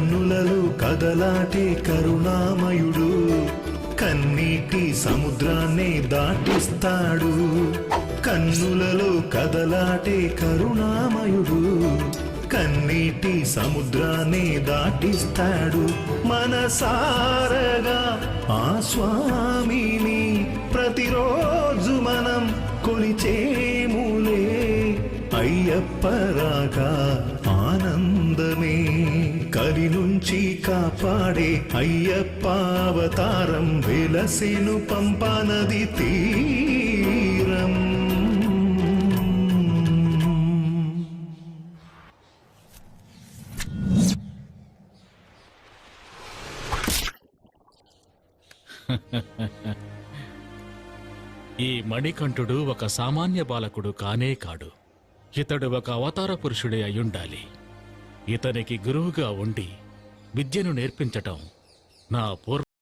కన్నులలో కదలాటే కరుణామయుడు కన్నీటి సముద్రాన్నే దాటిస్తాడు కన్నులలో కదలాటే కరుణామయుడు కన్నీటి సముద్రాన్ని దాటిస్తాడు మనసారగా ఆ స్వామిని ప్రతిరోజు మనం కొలిచేములే అయ్యప్ప రాక ఆనందమే కలి నుంచి కాపాడే అయ్యప్ప అవతారం వెలసెను పంపా నది తీరం. ఈ మణికంఠుడు ఒక సామాన్య బాలకుడు కానే కాడు. ఇతడు ఒక అవతార పురుషుడే అయ్యుండాలి. ఇతనికి గురువుగా ఉండి విద్యను నేర్పించటం నా పూర్వ